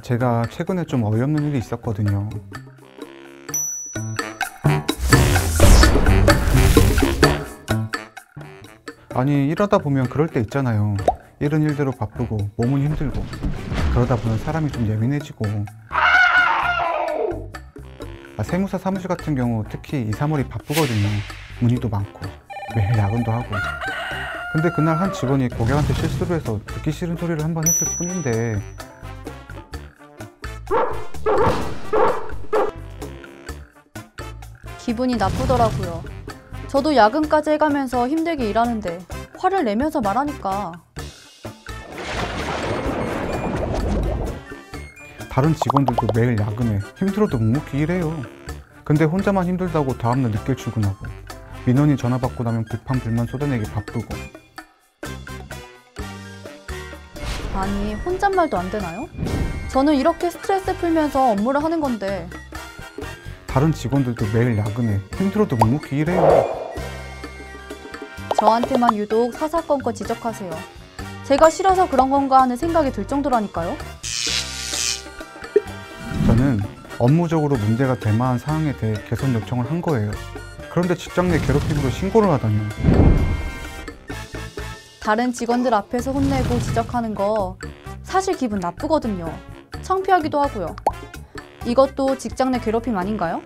제가 최근에 좀 어이없는 일이 있었거든요. 아니, 일하다 보면 그럴 때 있잖아요. 일은 일대로 바쁘고 몸은 힘들고 그러다 보면 사람이 좀 예민해지고. 세무사 사무실 같은 경우 특히 2, 3월이 바쁘거든요. 문의도 많고 매일 야근도 하고. 근데 그날 한 직원이 고객한테 실수를 해서 듣기 싫은 소리를 한 번 했을 뿐인데 기분이 나쁘더라고요. 저도 야근까지 해가면서 힘들게 일하는데 화를 내면서 말하니까. 다른 직원들도 매일 야근해 힘들어도 묵묵히 일해요. 근데 혼자만 힘들다고 다음날 늦게 출근하고 민원인 전화 받고 나면 불판 불만 쏟아내기 바쁘고. 아니, 혼잣말도 안 되나요? 저는 이렇게 스트레스 풀면서 업무를 하는 건데. 다른 직원들도 매일 야근해 힘들어도 묵묵히 일해요. 저한테만 유독 사사건건 지적하세요. 제가 싫어서 그런 건가 하는 생각이 들 정도라니까요. 저는 업무적으로 문제가 될 만한 사항에 대해 개선 요청을 한 거예요. 그런데 직장 내 괴롭힘으로 신고를 하다니. 다른 직원들 앞에서 혼내고 지적하는 거 사실 기분 나쁘거든요. 창피하기도 하고요. 이것도 직장 내 괴롭힘 아닌가요?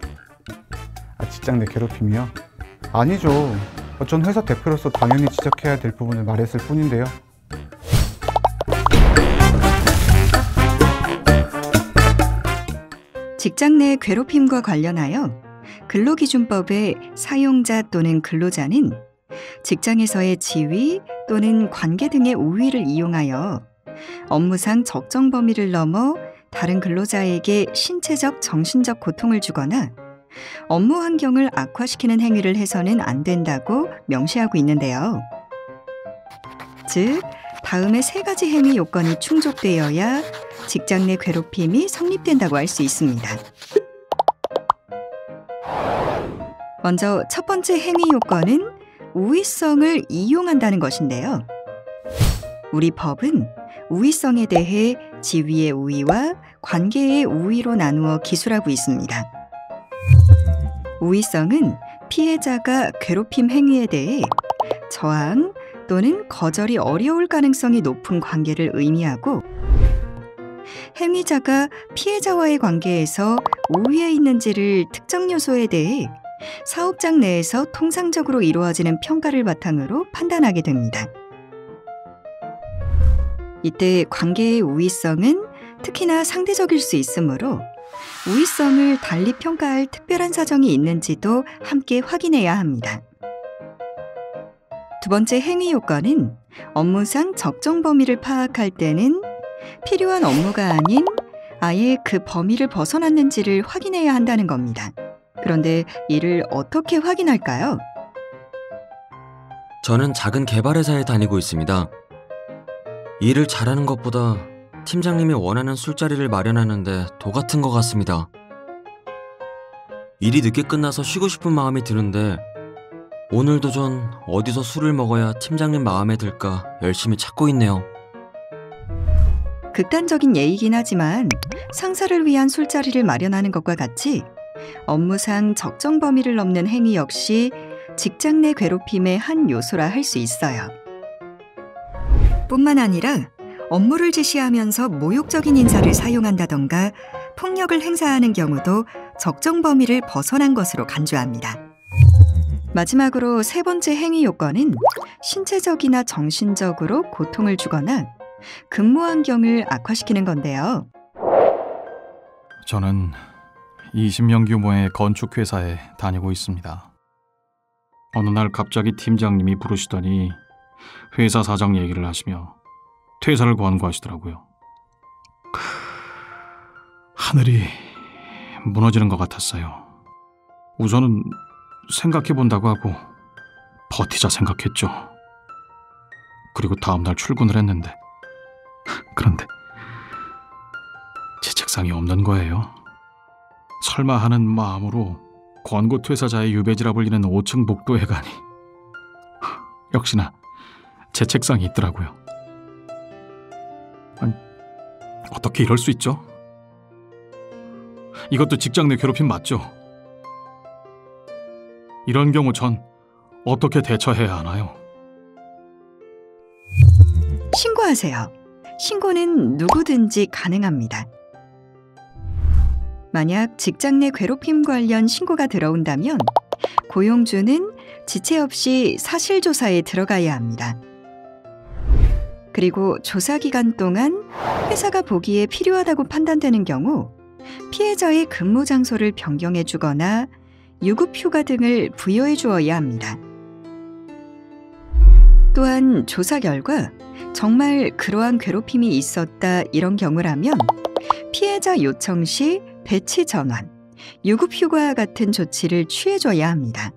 직장 내 괴롭힘이요? 아니죠. 전 회사 대표로서 당연히 지적해야 될 부분을 말했을 뿐인데요. 직장 내 괴롭힘과 관련하여 근로기준법의 사용자 또는 근로자는 직장에서의 지위 또는 관계 등의 우위를 이용하여 업무상 적정 범위를 넘어 다른 근로자에게 신체적, 정신적 고통을 주거나 업무 환경을 악화시키는 행위를 해서는 안 된다고 명시하고 있는데요. 즉, 다음의 3가지 행위 요건이 충족되어야 직장 내 괴롭힘이 성립된다고 할 수 있습니다. 먼저 첫 번째 행위 요건은 우위성을 이용한다는 것인데요. 우리 법은 우위성에 대해 지위의 우위와 관계의 우위로 나누어 기술하고 있습니다. 우위성은 피해자가 괴롭힘 행위에 대해 저항 또는 거절이 어려울 가능성이 높은 관계를 의미하고, 행위자가 피해자와의 관계에서 우위에 있는지를 특정 요소에 대해 사업장 내에서 통상적으로 이루어지는 평가를 바탕으로 판단하게 됩니다. 이때 관계의 우위성은 특히나 상대적일 수 있으므로 우위성을 달리 평가할 특별한 사정이 있는지도 함께 확인해야 합니다. 두 번째 행위 요건은 업무상 적정 범위를 파악할 때는 필요한 업무가 아닌 아예 그 범위를 벗어났는지를 확인해야 한다는 겁니다. 그런데 이를 어떻게 확인할까요? 저는 작은 개발회사에 다니고 있습니다. 일을 잘하는 것보다 팀장님이 원하는 술자리를 마련하는데 도 같은 것 같습니다. 일이 늦게 끝나서 쉬고 싶은 마음이 드는데 오늘도 전 어디서 술을 먹어야 팀장님 마음에 들까 열심히 찾고 있네요. 극단적인 예이긴 하지만 상사를 위한 술자리를 마련하는 것과 같이 업무상 적정 범위를 넘는 행위 역시 직장 내 괴롭힘의 한 요소라 할 수 있어요. 뿐만 아니라 업무를 지시하면서 모욕적인 인사를 사용한다던가 폭력을 행사하는 경우도 적정 범위를 벗어난 것으로 간주합니다. 마지막으로 3번째 행위 요건은 신체적이나 정신적으로 고통을 주거나 근무 환경을 악화시키는 건데요. 저는 20명 규모의 건축회사에 다니고 있습니다. 어느 날 갑자기 팀장님이 부르시더니 회사 사정 얘기를 하시며 퇴사를 권고하시더라고요. 하늘이 무너지는 것 같았어요. 우선은 생각해본다고 하고 버티자 생각했죠. 그리고 다음날 출근을 했는데 그런데 제 책상이 없는 거예요. 설마 하는 마음으로 권고 퇴사자의 유배지라 불리는 5층 복도에 가니 역시나 제 책상이 있더라고요. 아니, 어떻게 이럴 수 있죠? 이것도 직장 내 괴롭힘 맞죠? 이런 경우 전 어떻게 대처해야 하나요? 신고하세요. 신고는 누구든지 가능합니다. 만약 직장 내 괴롭힘 관련 신고가 들어온다면 고용주는 지체 없이 사실조사에 들어가야 합니다. 그리고 조사 기간 동안 회사가 보기에 필요하다고 판단되는 경우 피해자의 근무 장소를 변경해 주거나 유급 휴가 등을 부여해 주어야 합니다. 또한 조사 결과 정말 그러한 괴롭힘이 있었다 이런 경우라면 피해자 요청 시 배치 전환, 유급 휴가 같은 조치를 취해줘야 합니다.